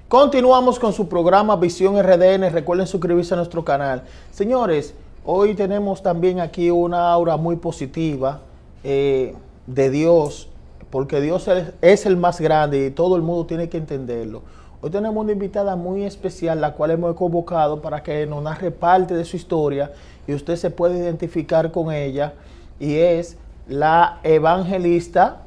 Continuamos con su programa Visión RDN. Recuerden suscribirse a nuestro canal. Señores, hoy tenemos también aquí una aura muy positiva de Dios, porque Dios es el más grande y todo el mundo tiene que entenderlo. Hoy tenemos una invitada muy especial, la cual hemos convocado para que nos narre parte de su historia y usted se puede identificar con ella, y es la evangelista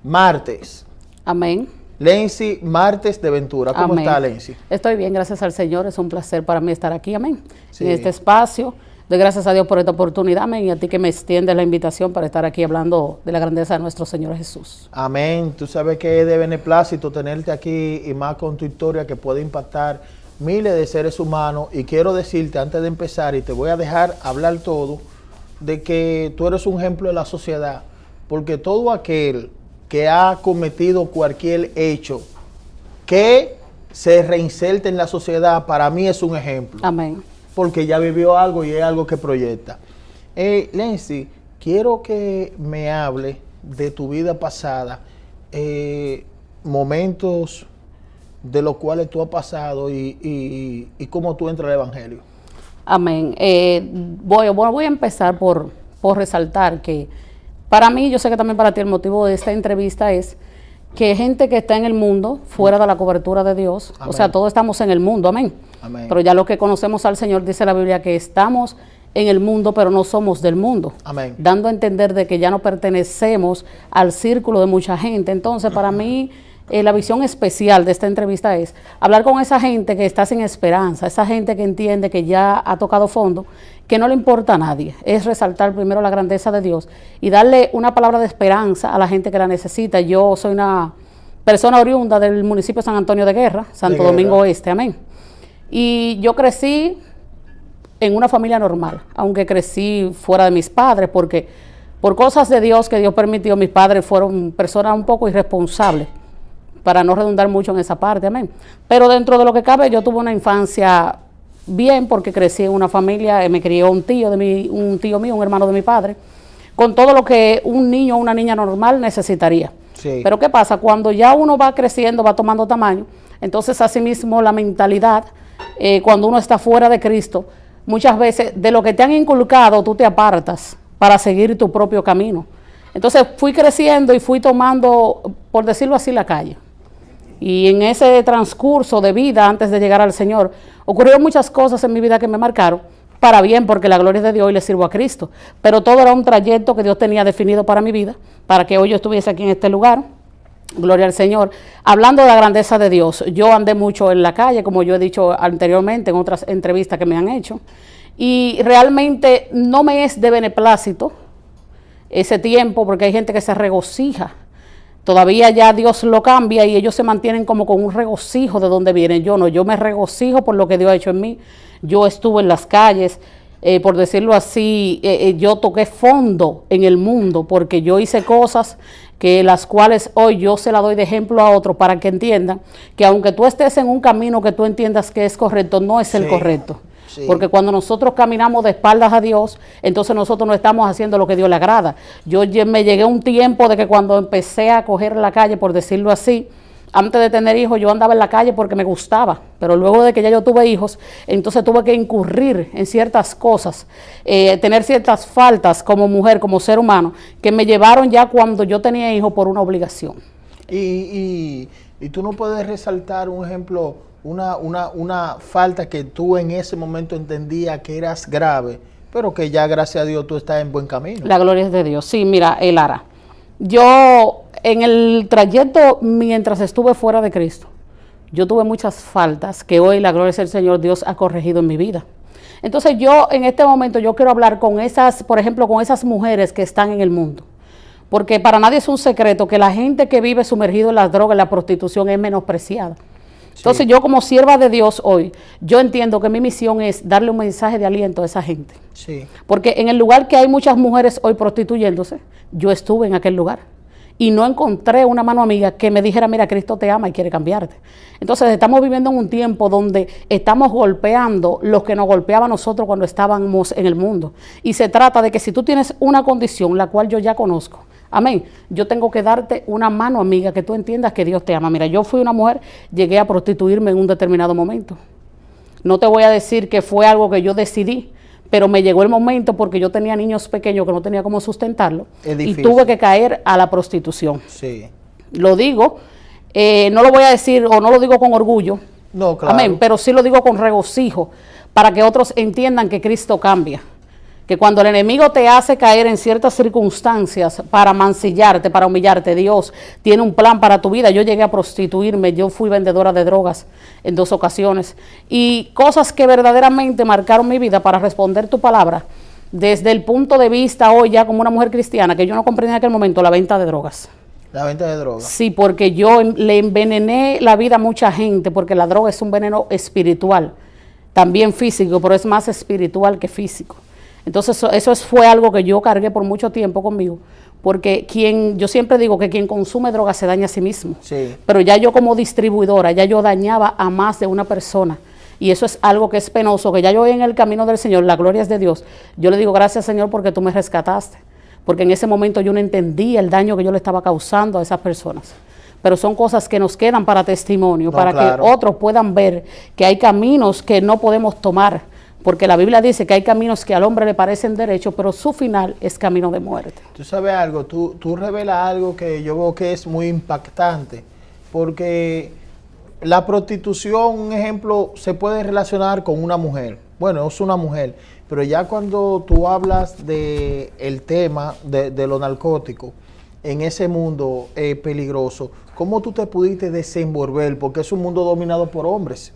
Martes. Amén. Lency Martes de Ventura. ¿Cómo Amén. está, Lency? Estoy bien, gracias al Señor. Es un placer para mí estar aquí, amén. Sí. En este espacio. Doy gracias a Dios por esta oportunidad, amén, y a ti que me extiendes la invitación para estar aquí hablando de la grandeza de nuestro Señor Jesús. Amén. Tú sabes que es de beneplácito tenerte aquí, y más con tu historia que puede impactar miles de seres humanos. Y quiero decirte antes de empezar, y te voy a dejar hablar todo, de que tú eres un ejemplo de la sociedad, porque todo aquel que ha cometido cualquier hecho que se reinserte en la sociedad, para mí es un ejemplo. Amén. Porque ya vivió algo y es algo que proyecta. Lency, quiero que me hable de tu vida pasada, momentos de los cuales tú has pasado y cómo tú entras al Evangelio. Amén. Voy a empezar por resaltar que para mí, yo sé que también para ti el motivo de esta entrevista es que gente que está en el mundo, fuera de la cobertura de Dios, amén. O sea, todos estamos en el mundo, amén. Amén. Pero ya los que conocemos al Señor, dice la Biblia, que estamos en el mundo, pero no somos del mundo. Amén. Dando a entender de que ya no pertenecemos al círculo de mucha gente. Entonces, para mí, la visión especial de esta entrevista es hablar con esa gente que está sin esperanza, esa gente que entiende que ya ha tocado fondo, que no le importa a nadie. Es resaltar primero la grandeza de Dios y darle una palabra de esperanza a la gente que la necesita. Yo soy una persona oriunda del municipio de San Antonio de Guerra, Santo Domingo Oeste, amén. Y yo crecí en una familia normal, aunque crecí fuera de mis padres, porque por cosas de Dios que Dios permitió, mis padres fueron personas un poco irresponsables, para no redundar mucho en esa parte, amén. Pero dentro de lo que cabe, yo tuve una infancia bien, porque crecí en una familia, me crió un tío mío, un hermano de mi padre, con todo lo que un niño o una niña normal necesitaría. Sí. Pero ¿qué pasa? Cuando ya uno va creciendo, va tomando tamaño, entonces asimismo la mentalidad, cuando uno está fuera de Cristo, muchas veces de lo que te han inculcado, tú te apartas para seguir tu propio camino. Entonces fui creciendo y fui tomando, por decirlo así, la calle. Y en ese transcurso de vida, antes de llegar al Señor, ocurrieron muchas cosas en mi vida que me marcaron, para bien, porque la gloria es de Dios y le sirvo a Cristo. Pero todo era un trayecto que Dios tenía definido para mi vida, para que hoy yo estuviese aquí en este lugar. Gloria al Señor. Hablando de la grandeza de Dios, yo andé mucho en la calle, como yo he dicho anteriormente en otras entrevistas que me han hecho, y realmente no me es de beneplácito ese tiempo, porque hay gente que se regocija. Todavía ya Dios lo cambia y ellos se mantienen como con un regocijo de donde vienen. Yo no, yo me regocijo por lo que Dios ha hecho en mí. Yo estuve en las calles, por decirlo así, yo toqué fondo en el mundo, porque yo hice cosas que las cuales hoy yo se la doy de ejemplo a otros para que entiendan que aunque tú estés en un camino que tú entiendas que es correcto, no es el correcto. Sí. Porque cuando nosotros caminamos de espaldas a Dios, entonces nosotros no estamos haciendo lo que Dios le agrada. Yo me llegué a un tiempo de que cuando empecé a coger la calle, por decirlo así, antes de tener hijos yo andaba en la calle porque me gustaba, pero luego de que ya yo tuve hijos, entonces tuve que incurrir en ciertas cosas, tener ciertas faltas como mujer, como ser humano, que me llevaron ya cuando yo tenía hijos por una obligación. Y tú no puedes resaltar un ejemplo, una falta que tú en ese momento entendías que eras grave, pero que ya gracias a Dios tú estás en buen camino. La gloria es de Dios. Sí, mira, Lara, yo en el trayecto mientras estuve fuera de Cristo, yo tuve muchas faltas que hoy la gloria es del Señor, Dios ha corregido en mi vida. Entonces yo en este momento yo quiero hablar con esas, por ejemplo, con esas mujeres que están en el mundo. Porque para nadie es un secreto que la gente que vive sumergido en las drogas, en la prostitución, es menospreciada. Entonces yo como sierva de Dios hoy, yo entiendo que mi misión es darle un mensaje de aliento a esa gente. Sí. Porque en el lugar que hay muchas mujeres hoy prostituyéndose, yo estuve en aquel lugar y no encontré una mano amiga que me dijera, mira, Cristo te ama y quiere cambiarte. Entonces estamos viviendo en un tiempo donde estamos golpeando los que nos golpeaban a nosotros cuando estábamos en el mundo. Y se trata de que si tú tienes una condición, la cual yo ya conozco, Amén. Yo tengo que darte una mano amiga, que tú entiendas que Dios te ama. Mira, yo fui una mujer, llegué a prostituirme en un determinado momento. No te voy a decir que fue algo que yo decidí, pero me llegó el momento porque yo tenía niños pequeños que no tenía cómo sustentarlo y tuve que caer a la prostitución. Sí. Lo digo, no lo voy a decir o no lo digo con orgullo, No, claro. amén, pero sí lo digo con regocijo para que otros entiendan que Cristo cambia. Que cuando el enemigo te hace caer en ciertas circunstancias para mancillarte, para humillarte, Dios tiene un plan para tu vida. Yo llegué a prostituirme, yo fui vendedora de drogas en 2 ocasiones y cosas que verdaderamente marcaron mi vida para responder tu palabra desde el punto de vista hoy ya como una mujer cristiana, que yo no comprendía en aquel momento la venta de drogas. La venta de drogas. Sí, porque yo le envenené la vida a mucha gente, porque la droga es un veneno espiritual, también físico, pero es más espiritual que físico. Entonces eso fue algo que yo cargué por mucho tiempo conmigo, porque yo siempre digo que quien consume droga se daña a sí mismo. Sí. Pero ya yo como distribuidora, ya yo dañaba a más de una persona. Y eso es algo que es penoso, que ya yo en el camino del Señor, la gloria es de Dios. Yo le digo gracias, Señor, porque tú me rescataste. Porque en ese momento yo no entendía el daño que yo le estaba causando a esas personas. Pero son cosas que nos quedan para testimonio, para claro, que otros puedan ver que hay caminos que no podemos tomar. Porque la Biblia dice que hay caminos que al hombre le parecen derechos, pero su final es camino de muerte. Tú sabes algo, tú revelas algo que yo veo que es muy impactante, porque la prostitución, un ejemplo, se puede relacionar con una mujer. Bueno, es una mujer, pero ya cuando tú hablas de el tema de los narcóticos, en ese mundo peligroso, ¿cómo tú te pudiste desenvolver? Porque es un mundo dominado por hombres.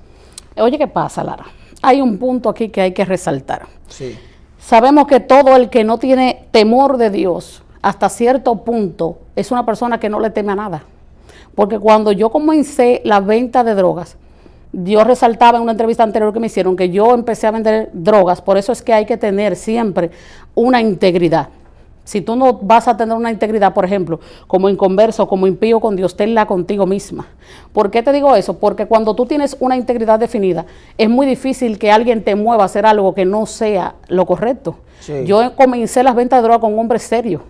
Oye, ¿qué pasa, Lara? Hay un punto aquí que hay que resaltar. Sí. Sabemos que todo el que no tiene temor de Dios, hasta cierto punto, es una persona que no le teme a nada. Porque cuando yo comencé la venta de drogas, yo resaltaba en una entrevista anterior que me hicieron que yo empecé a vender drogas, por eso es que hay que tener siempre una integridad. Si tú no vas a tener una integridad, por ejemplo, como inconverso, como impío con Dios, tenla contigo misma. ¿Por qué te digo eso? Porque cuando tú tienes una integridad definida, es muy difícil que alguien te mueva a hacer algo que no sea lo correcto. Sí. Yo comencé las ventas de droga con un hombre serio,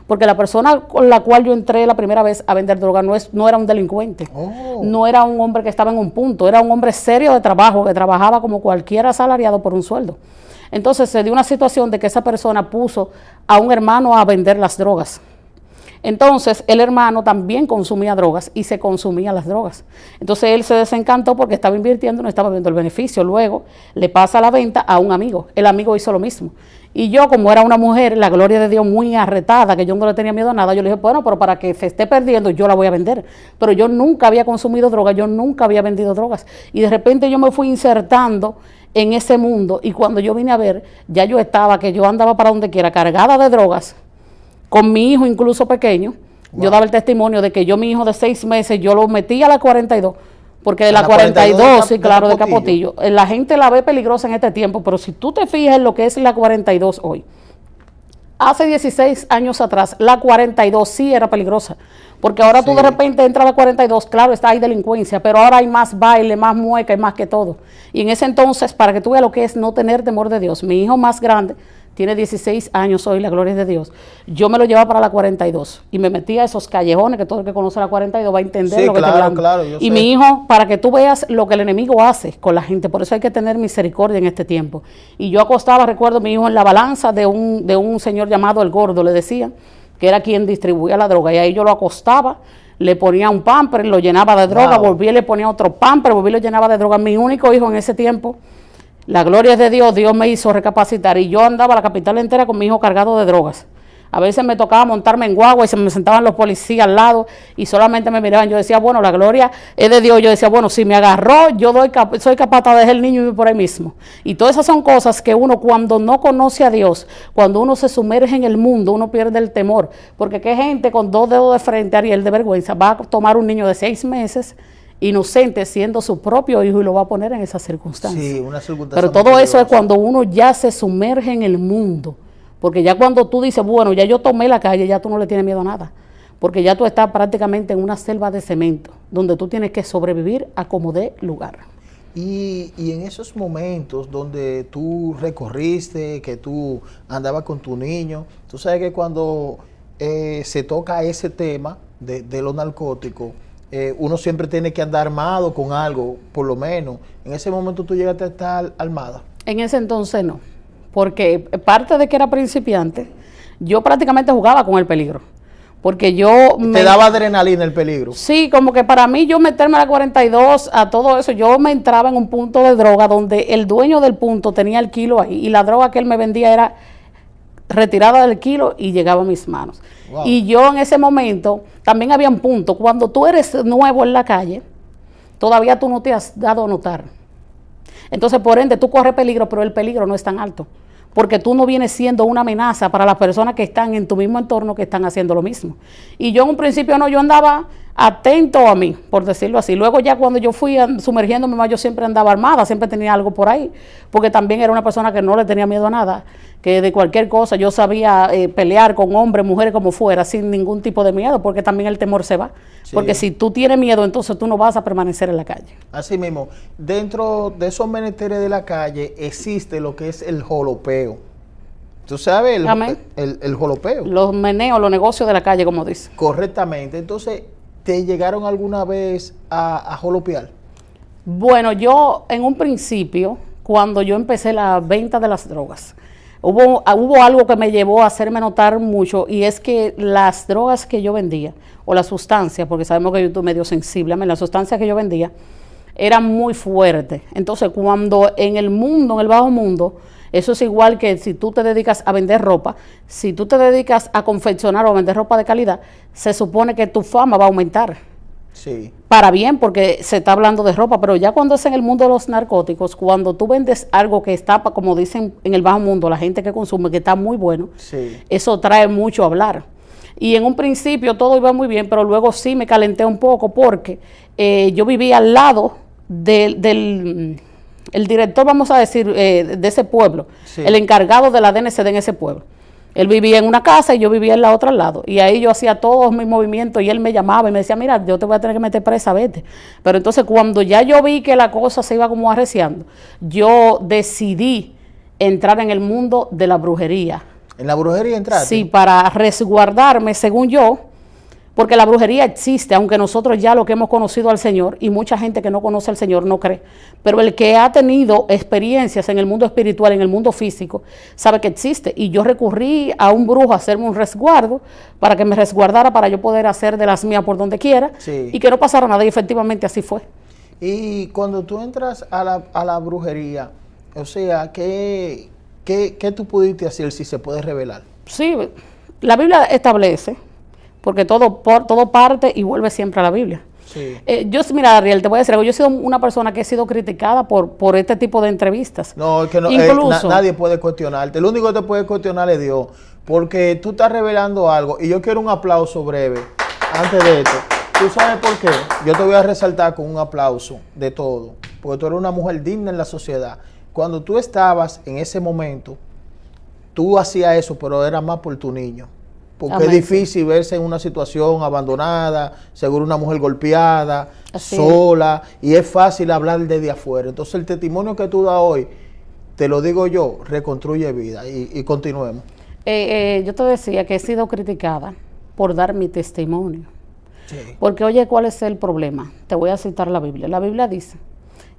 porque la persona con la cual yo entré la primera vez a vender droga no era un delincuente, no era un hombre que estaba en un punto, era un hombre serio de trabajo, que trabajaba como cualquier asalariado por un sueldo. Entonces se dio una situación de que esa persona puso a un hermano a vender las drogas. Entonces el hermano también consumía drogas y se consumía las drogas. Entonces él se desencantó porque estaba invirtiendo y no estaba viendo el beneficio. Luego le pasa la venta a un amigo. El amigo hizo lo mismo. Y yo, como era una mujer, la gloria de Dios, muy arretada, que yo no le tenía miedo a nada, yo le dije, bueno, pero para que se esté perdiendo, yo la voy a vender. Pero yo nunca había consumido drogas, yo nunca había vendido drogas. Y de repente yo me fui insertando en ese mundo, y cuando yo vine a ver, ya yo estaba, que yo andaba para donde quiera, cargada de drogas, con mi hijo incluso pequeño. Wow. Yo daba el testimonio de que yo, mi hijo de 6 meses, yo lo metí a la 42, porque de la 42, sí, claro, de Capotillo. La gente la ve peligrosa en este tiempo, pero si tú te fijas en lo que es la 42 hoy, hace 16 años atrás, la 42 sí era peligrosa, porque ahora sí. Tú de repente entras a la 42, claro, hay delincuencia, pero ahora hay más baile, más mueca y más que todo. Y en ese entonces, para que tú veas lo que es no tener temor de Dios, mi hijo más grande tiene 16 años hoy, la gloria es de Dios. Yo me lo llevaba para la 42 y me metía a esos callejones, que todo el que conoce la 42 va a entender sí, lo que claro, estoy hablando. Claro, yo y sé. Mi hijo, para que tú veas lo que el enemigo hace con la gente, por eso hay que tener misericordia en este tiempo. Y yo acostaba, recuerdo, mi hijo en la balanza de un señor llamado El Gordo, le decían, que era quien distribuía la droga, y ahí yo lo acostaba, le ponía un pamper, lo llenaba de droga, volvía y le ponía otro pamper, volvía y lo llenaba de droga. Mi único hijo en ese tiempo, la gloria es de Dios, Dios me hizo recapacitar, y yo andaba la capital entera con mi hijo cargado de drogas. A veces me tocaba montarme en guagua y se me sentaban los policías al lado y solamente me miraban. Yo decía, bueno, la gloria es de Dios. Yo decía, bueno, si me agarró, yo soy capaz de dejar el niño y por ahí mismo. Y todas esas son cosas que uno, cuando no conoce a Dios, cuando uno se sumerge en el mundo, uno pierde el temor. Porque qué gente con 2 dedos de frente, Ariel, de vergüenza, va a tomar un niño de 6 meses, inocente, siendo su propio hijo, y lo va a poner en esas circunstancias. Sí, una circunstancia. Pero todo eso es cuando uno ya se sumerge en el mundo. Porque ya cuando tú dices, bueno, ya yo tomé la calle, ya tú no le tienes miedo a nada. Porque ya tú estás prácticamente en una selva de cemento, donde tú tienes que sobrevivir a como dé lugar. Y en esos momentos donde tú recorriste, que tú andabas con tu niño, tú sabes que cuando se toca ese tema de los narcóticos, uno siempre tiene que andar armado con algo, por lo menos. En ese momento tú llegaste a estar armada. En ese entonces no, porque parte de que era principiante, yo prácticamente jugaba con el peligro. Porque ¿Te daba adrenalina el peligro? Sí, como que para mí yo meterme a la 42, a todo eso, yo me entraba en un punto de droga donde el dueño del punto tenía el kilo ahí y la droga que él me vendía era retirada del kilo y llegaba a mis manos. Wow. Y yo en ese momento, también había un punto, cuando tú eres nuevo en la calle, todavía tú no te has dado a notar. Entonces, por ende, tú corres peligro, pero el peligro no es tan alto. Porque tú no vienes siendo una amenaza para las personas que están en tu mismo entorno que están haciendo lo mismo. Y yo en un principio no, yo andaba atento a mí, por decirlo así. Luego ya cuando yo fui sumergiéndome más, yo siempre andaba armada, siempre tenía algo por ahí, porque también era una persona que no le tenía miedo a nada, que de cualquier cosa yo sabía pelear con hombres, mujeres, como fuera, sin ningún tipo de miedo, porque también el temor se va. Sí. Porque si tú tienes miedo, entonces tú no vas a permanecer en la calle. Así mismo, dentro de esos menesteres de la calle existe lo que es el jolopeo. ¿Tú sabes el jolopeo? Los meneos, los negocios de la calle, como dice. Correctamente. Entonces, ¿te llegaron alguna vez a jolopear? Bueno, yo en un principio, cuando yo empecé la venta de las drogas, hubo algo que me llevó a hacerme notar mucho, y es que las drogas que yo vendía, o las sustancias, porque sabemos que yo estoy medio sensible, las sustancias que yo vendía eran muy fuertes. Entonces, cuando en el mundo, en el bajo mundo, eso es igual que si tú te dedicas a vender ropa, si tú te dedicas a confeccionar o a vender ropa de calidad, se supone que tu fama va a aumentar. Sí. Para bien, porque se está hablando de ropa, pero ya cuando es en el mundo de los narcóticos, cuando tú vendes algo que está, como dicen en el bajo mundo, la gente que consume, que está muy bueno, sí, eso trae mucho a hablar. Y en un principio todo iba muy bien, pero luego sí me calenté un poco porque yo vivía al lado del director, vamos a decir, de ese pueblo, sí, el encargado de la DNCD en ese pueblo. Él vivía en una casa y yo vivía en la otra al lado. Y ahí yo hacía todos mis movimientos y él me llamaba y me decía, mira, yo te voy a tener que meter presa, vete. Pero entonces cuando ya yo vi que la cosa se iba como arreciando, yo decidí entrar en el mundo de la brujería. ¿En la brujería entraste? Sí, para resguardarme, según yo, porque la brujería existe, aunque nosotros ya lo que hemos conocido al Señor, y mucha gente que no conoce al Señor no cree, pero el que ha tenido experiencias en el mundo espiritual, en el mundo físico, sabe que existe. Y yo recurrí a un brujo a hacerme un resguardo, para que me resguardara, para yo poder hacer de las mías por donde quiera, sí, y que no pasara nada, y efectivamente así fue. Y cuando tú entras a la brujería, o sea, ¿qué tú pudiste hacer, si se puede revelar? Sí, la Biblia establece, porque todo parte y vuelve siempre a la Biblia. Sí. Mira, Ariel, te voy a decir algo. Yo he sido una persona que he sido criticada por este tipo de entrevistas. No, es que no, incluso, nadie puede cuestionarte. El único que te puede cuestionar es Dios, porque tú estás revelando algo. Y yo quiero un aplauso breve antes de esto. ¿Tú sabes por qué? Yo te voy a resaltar con un aplauso de todo, porque tú eres una mujer digna en la sociedad. Cuando tú estabas en ese momento, tú hacías eso, pero era más por tu niño. Porque amén, es difícil verse en una situación abandonada, seguro una mujer golpeada, así sola, y es fácil hablar desde afuera. Entonces el testimonio que tú das hoy, te lo digo yo, reconstruye vida. Y continuemos. Yo te decía que he sido criticada por dar mi testimonio. Sí. Porque oye, ¿cuál es el problema? Te voy a citar la Biblia. La Biblia dice,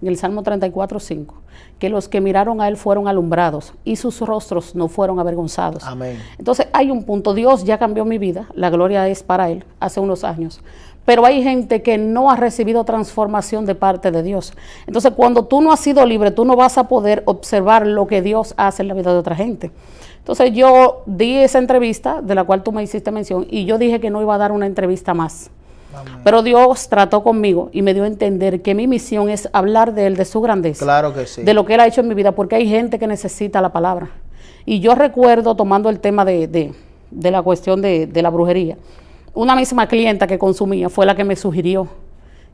en el Salmo 34:5, que los que miraron a él fueron alumbrados y sus rostros no fueron avergonzados. Amén. Entonces hay un punto, Dios ya cambió mi vida, la gloria es para él, hace unos años, pero hay gente que no ha recibido transformación de parte de Dios. Entonces cuando tú no has sido libre, tú no vas a poder observar lo que Dios hace en la vida de otra gente. Entonces yo di esa entrevista, de la cual tú me hiciste mención, y yo dije que no iba a dar una entrevista más. Amén. Pero Dios trató conmigo y me dio a entender que mi misión es hablar de él, de su grandeza. Claro que sí. De lo que él ha hecho en mi vida, porque hay gente que necesita la palabra. Y yo recuerdo, tomando el tema de la cuestión de la brujería, una misma clienta que consumía fue la que me sugirió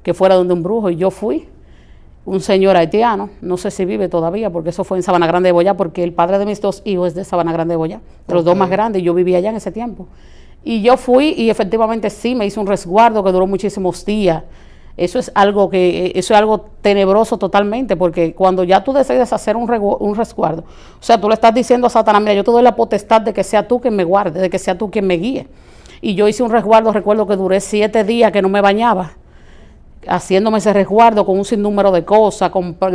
que fuera donde un brujo, y yo fui. Un señor haitiano, no sé si vive todavía, porque eso fue en Sabana Grande de Boyá, porque el padre de mis dos hijos es de Sabana Grande de Boyá, de los dos más grandes, y yo vivía allá en ese tiempo. Y yo fui y efectivamente sí me hizo un resguardo que duró muchísimos días. eso es algo tenebroso totalmente, porque cuando ya tú decides hacer un resguardo, o sea, tú le estás diciendo a Satanás, mira, yo te doy la potestad de que sea tú quien me guarde, de que sea tú quien me guíe. Y yo hice un resguardo, recuerdo que duré 7 días que no me bañaba, haciéndome ese resguardo con un sinnúmero de cosas,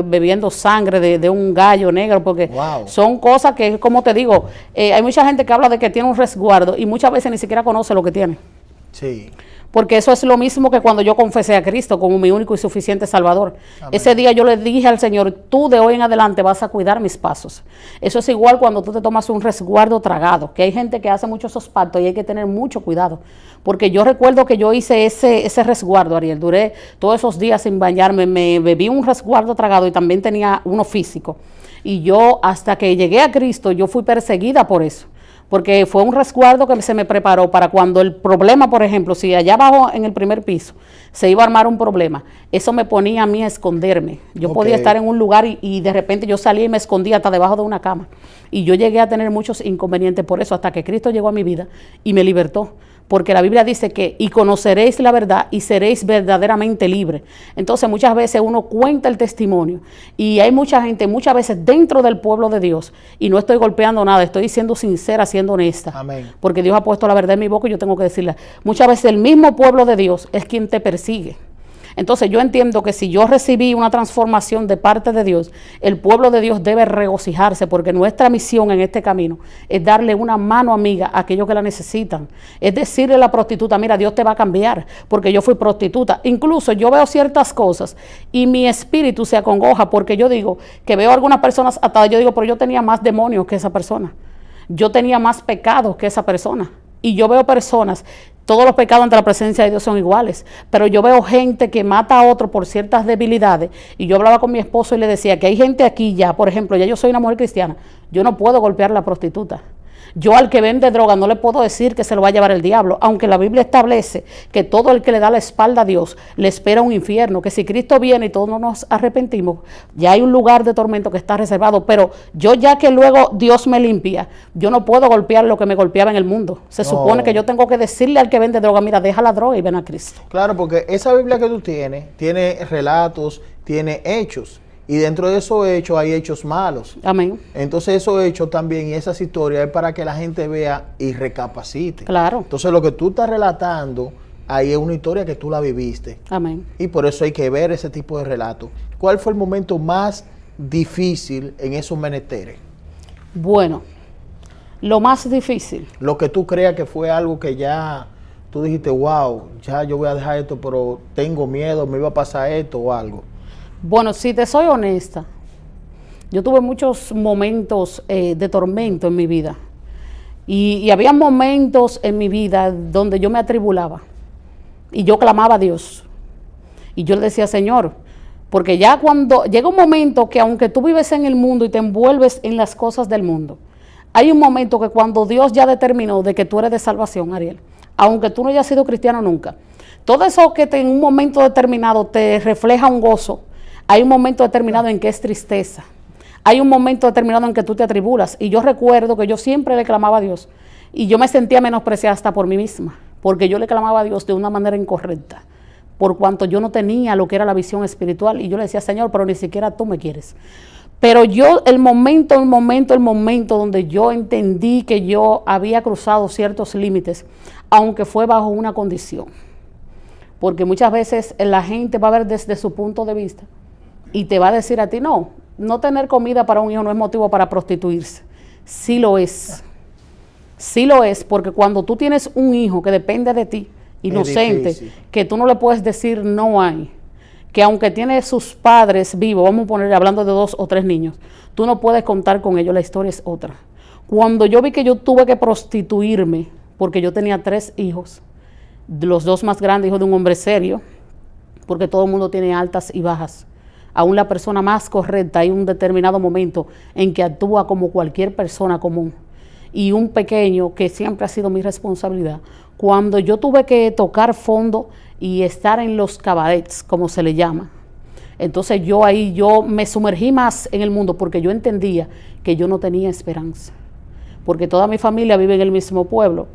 bebiendo sangre de un gallo negro, porque son cosas que, como te digo, hay mucha gente que habla de que tiene un resguardo y muchas veces ni siquiera conoce lo que tiene. Sí. Porque eso es lo mismo que cuando yo confesé a Cristo como mi único y suficiente Salvador. Amén. Ese día yo le dije al Señor, tú de hoy en adelante vas a cuidar mis pasos. Eso es igual cuando tú te tomas un resguardo tragado, que hay gente que hace muchos esos pactos y hay que tener mucho cuidado. Porque yo recuerdo que yo hice ese resguardo, Ariel, duré todos esos días sin bañarme, me bebí un resguardo tragado y también tenía uno físico. Y yo, hasta que llegué a Cristo, yo fui perseguida por eso. Porque fue un resguardo que se me preparó para cuando el problema, por ejemplo, si allá abajo en el primer piso se iba a armar un problema, eso me ponía a mí a esconderme. Yo podía estar en un lugar y de repente yo salía y me escondía hasta debajo de una cama. Y yo llegué a tener muchos inconvenientes por eso, hasta que Cristo llegó a mi vida y me libertó. Porque la Biblia dice que, y conoceréis la verdad y seréis verdaderamente libres. Entonces muchas veces uno cuenta el testimonio y hay mucha gente, muchas veces dentro del pueblo de Dios, y no estoy golpeando nada, estoy siendo sincera, siendo honesta. Amén. Porque Dios ha puesto la verdad en mi boca y yo tengo que decirla. Muchas veces el mismo pueblo de Dios es quien te persigue. Entonces yo entiendo que si yo recibí una transformación de parte de Dios, el pueblo de Dios debe regocijarse, porque nuestra misión en este camino es darle una mano amiga a aquellos que la necesitan. Es decirle a la prostituta, mira, Dios te va a cambiar, porque yo fui prostituta. Incluso yo veo ciertas cosas y mi espíritu se acongoja, porque yo digo que veo a algunas personas atadas, yo digo, pero yo tenía más demonios que esa persona. Yo tenía más pecados que esa persona. Y yo veo personas, todos los pecados ante la presencia de Dios son iguales, pero yo veo gente que mata a otro por ciertas debilidades. Y yo hablaba con mi esposo y le decía que hay gente aquí ya, por ejemplo, ya yo soy una mujer cristiana, yo no puedo golpear a la prostituta. Yo al que vende droga no le puedo decir que se lo va a llevar el diablo, aunque la Biblia establece que todo el que le da la espalda a Dios le espera un infierno, que si Cristo viene y todos no nos arrepentimos, ya hay un lugar de tormento que está reservado, pero yo ya que luego Dios me limpia, yo no puedo golpear lo que me golpeaba en el mundo. Se supone que yo tengo que decirle al que vende droga, mira, deja la droga y ven a Cristo. Claro, porque esa Biblia que tú tienes, tiene relatos, tiene hechos. Y dentro de esos hechos hay hechos malos. Amén. Entonces esos hechos también y esas historias es para que la gente vea y recapacite. Claro. Entonces lo que tú estás relatando, ahí es una historia que tú la viviste. Amén. Y por eso hay que ver ese tipo de relatos. ¿Cuál fue el momento más difícil en esos menesteres? Bueno, lo más difícil. Lo que tú creas que fue algo que ya tú dijiste, wow, ya yo voy a dejar esto, pero tengo miedo, me iba a pasar esto o algo. Bueno, si te soy honesta, yo tuve muchos momentos de tormento en mi vida. Y había momentos en mi vida donde yo me atribulaba. Y yo clamaba a Dios. Y yo le decía, Señor, porque ya cuando llega un momento que aunque tú vives en el mundo y te envuelves en las cosas del mundo, hay un momento que cuando Dios ya determinó de que tú eres de salvación, Ariel, aunque tú no hayas sido cristiano nunca, todo eso que en un momento determinado te refleja un gozo, hay un momento determinado en que es tristeza. Hay un momento determinado en que tú te atribulas. Y yo recuerdo que yo siempre le clamaba a Dios. Y yo me sentía menospreciada hasta por mí misma. Porque yo le clamaba a Dios de una manera incorrecta. Por cuanto yo no tenía lo que era la visión espiritual. Y yo le decía, Señor, pero ni siquiera tú me quieres. Pero yo, el momento donde yo entendí que yo había cruzado ciertos límites, aunque fue bajo una condición. Porque muchas veces la gente va a ver desde su punto de vista. Y te va a decir a ti, no tener comida para un hijo no es motivo para prostituirse. Sí lo es. Sí lo es, porque cuando tú tienes un hijo que depende de ti, inocente, que tú no le puedes decir no hay, que aunque tiene sus padres vivos, vamos a poner hablando de 2 o 3 niños, tú no puedes contar con ellos, la historia es otra. Cuando yo vi que yo tuve que prostituirme, porque yo tenía 3 hijos, los 2 más grandes, hijos de un hombre serio, porque todo el mundo tiene altas y bajas. Aún la persona más correcta hay un determinado momento en que actúa como cualquier persona común. Y un pequeño que siempre ha sido mi responsabilidad. Cuando yo tuve que tocar fondo y estar en los cabarets, como se le llama, entonces yo me sumergí más en el mundo porque yo entendía que yo no tenía esperanza. Porque toda mi familia vive en el mismo pueblo,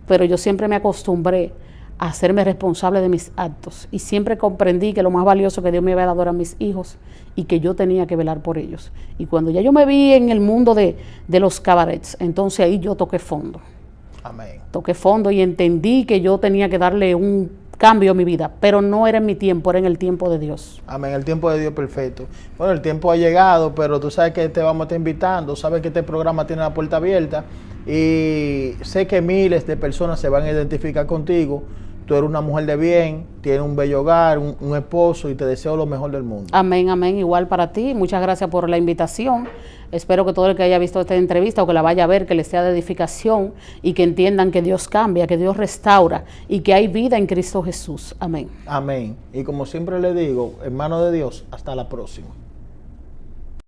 pero yo siempre me acostumbré a hacerme responsable de mis actos. Y siempre comprendí que lo más valioso que Dios me había dado eran mis hijos y que yo tenía que velar por ellos. Y cuando ya yo me vi en el mundo de los cabarets, entonces ahí yo toqué fondo. Amén. Toqué fondo y entendí que yo tenía que darle un cambio a mi vida, pero no era en mi tiempo, era en el tiempo de Dios. Amén, el tiempo de Dios perfecto. Bueno, el tiempo ha llegado, pero tú sabes que te vamos a estar invitando, sabes que este programa tiene la puerta abierta y sé que miles de personas se van a identificar contigo. Tú eres una mujer de bien, tienes un bello hogar, un esposo y te deseo lo mejor del mundo. Amén, amén, igual para ti. Muchas gracias por la invitación. Espero que todo el que haya visto esta entrevista o que la vaya a ver, que les sea de edificación y que entiendan que Dios cambia, que Dios restaura y que hay vida en Cristo Jesús. Amén. Amén. Y como siempre le digo, hermano de Dios, hasta la próxima.